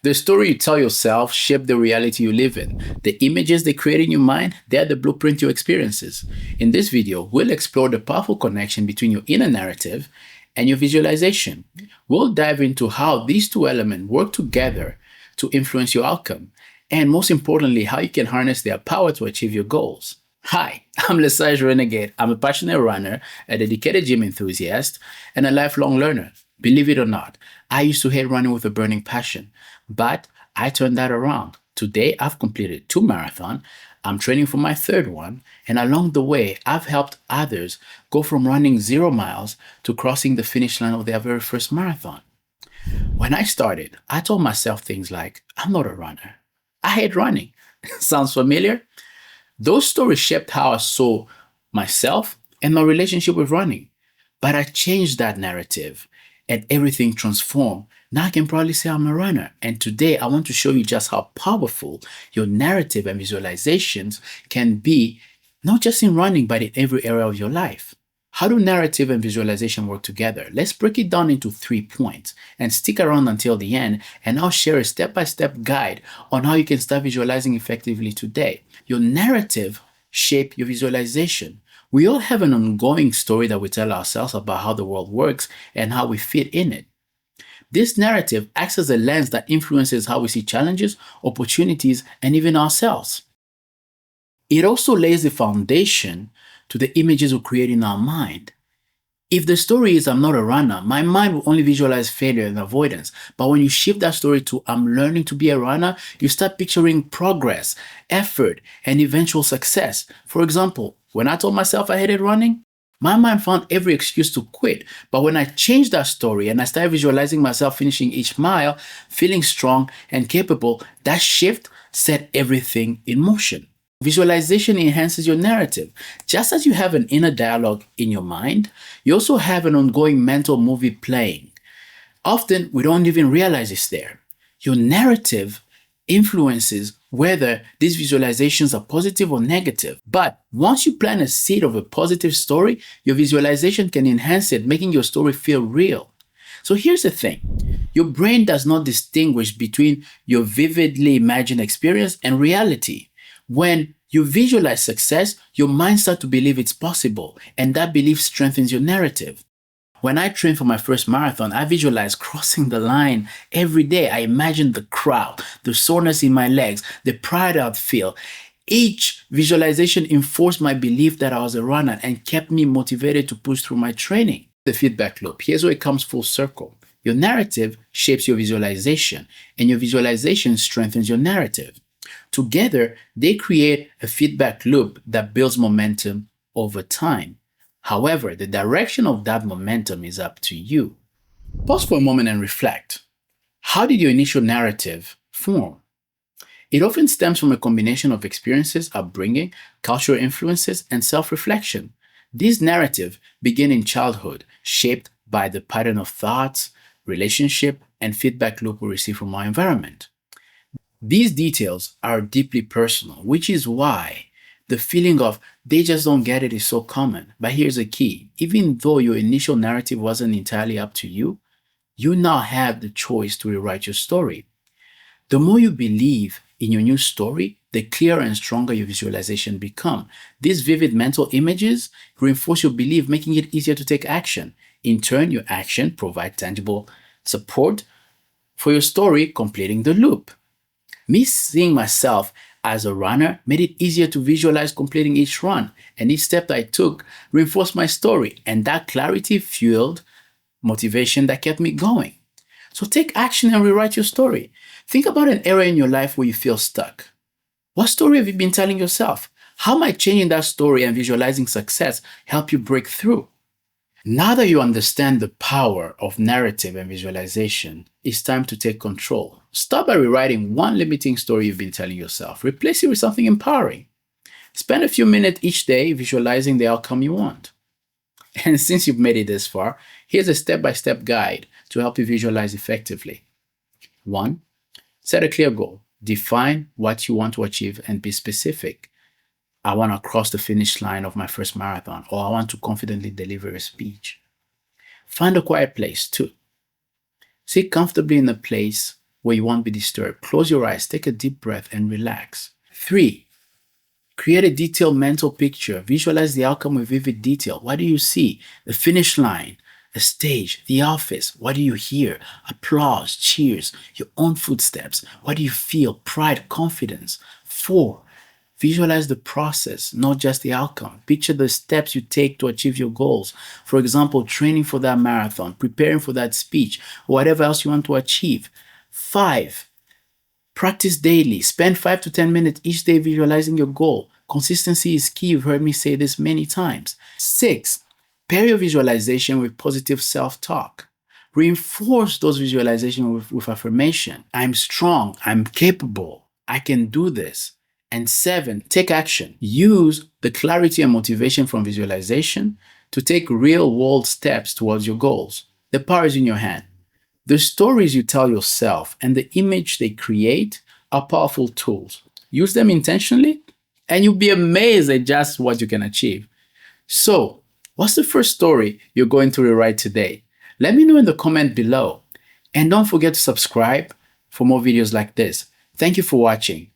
The story you tell yourself shape the reality you live in. The images they create in your mind, they're the blueprint to your experiences. In this video, we'll explore the powerful connection between your inner narrative and your visualization. We'll dive into how these two elements work together to influence your outcome, and most importantly, how you can harness their power to achieve your goals. Hi, I'm Renegade. I'm a passionate runner, a dedicated gym enthusiast, and a lifelong learner. Believe it or not, I used to hate running with a burning passion, but I turned that around. Today, I've completed 2 marathons. I'm training for my third one, and along the way, I've helped others go from running 0 miles to crossing the finish line of their very first marathon. When I started, I told myself things like, I'm not a runner. I hate running. Sounds familiar? Those stories shaped how I saw myself and my relationship with running. But I changed that narrative and everything transformed. Now I can proudly say I'm a runner. And today I want to show you just how powerful your narrative and visualizations can be, not just in running, but in every area of your life. How do narrative and visualization work together? Let's break it down into 3 points and stick around until the end, and I'll share a step-by-step guide on how you can start visualizing effectively today. Your narrative shapes your visualization. We all have an ongoing story that we tell ourselves about how the world works and how we fit in it. This narrative acts as a lens that influences how we see challenges, opportunities, and even ourselves. It also lays the foundation to the images we create in our mind. If the story is I'm not a runner, my mind will only visualize failure and avoidance. But when you shift that story to I'm learning to be a runner, you start picturing progress, effort, and eventual success. For example, when I told myself I hated running, my mind found every excuse to quit. But when I changed that story and I started visualizing myself finishing each mile, feeling strong and capable, that shift set everything in motion. Visualization enhances your narrative. Just as you have an inner dialogue in your mind, you also have an ongoing mental movie playing. Often, we don't even realize it's there. Your narrative influences whether these visualizations are positive or negative. But once you plant a seed of a positive story, your visualization can enhance it, making your story feel real. So here's the thing. Your brain does not distinguish between your vividly imagined experience and reality. When you visualize success, your mind starts to believe it's possible, and that belief strengthens your narrative. When I trained for my first marathon, I visualized crossing the line every day. I imagined the crowd, the soreness in my legs, the pride I'd feel. Each visualization enforced my belief that I was a runner and kept me motivated to push through my training. The feedback loop. Here's where it comes full circle. Your narrative shapes your visualization, and your visualization strengthens your narrative. Together, they create a feedback loop that builds momentum over time. However, the direction of that momentum is up to you. Pause for a moment and reflect. How did your initial narrative form? It often stems from a combination of experiences, upbringing, cultural influences, and self-reflection. These narratives begin in childhood, shaped by the pattern of thoughts, relationship, and feedback loop we receive from our environment. These details are deeply personal, which is why the feeling of they just don't get it is so common. But here's the key. Even though your initial narrative wasn't entirely up to you, you now have the choice to rewrite your story. The more you believe in your new story, the clearer and stronger your visualization become. These vivid mental images reinforce your belief, making it easier to take action. In turn, your action provides tangible support for your story, completing the loop. Me seeing myself as a runner made it easier to visualize completing each run, and each step that I took reinforced my story, and that clarity fueled motivation that kept me going. So take action and rewrite your story. Think about an area in your life where you feel stuck. What story have you been telling yourself? How might changing that story and visualizing success help you break through? Now that you understand the power of narrative and visualization, it's time to take control. Start by rewriting one limiting story you've been telling yourself. Replace it with something empowering. Spend a few minutes each day visualizing the outcome you want. And since you've made it this far, here's a step-by-step guide to help you visualize effectively. 1. Set a clear goal. Define what you want to achieve and be specific. I want to cross the finish line of my first marathon, or I want to confidently deliver a speech. Find a quiet place too. Sit comfortably in a place where you won't be disturbed. Close your eyes, take a deep breath, and relax. 3. Create a detailed mental picture. Visualize the outcome with vivid detail. What do you see? The finish line, the stage, the office. What do you hear? Applause, cheers, your own footsteps. What do you feel? Pride, confidence. 4. Visualize the process, not just the outcome. Picture the steps you take to achieve your goals. For example, training for that marathon, preparing for that speech, or whatever else you want to achieve. 5. Practice daily. Spend 5 to 10 minutes each day visualizing your goal. Consistency is key. You've heard me say this many times. 6. Pair your visualization with positive self-talk. Reinforce those visualizations with affirmation. I'm strong. I'm capable. I can do this. And 7, take action. Use the clarity and motivation from visualization to take real-world steps towards your goals. The power is in your hand. The stories you tell yourself and the image they create are powerful tools. Use them intentionally, and you'll be amazed at just what you can achieve. So, what's the first story you're going to rewrite today? Let me know in the comment below. And don't forget to subscribe for more videos like this. Thank you for watching.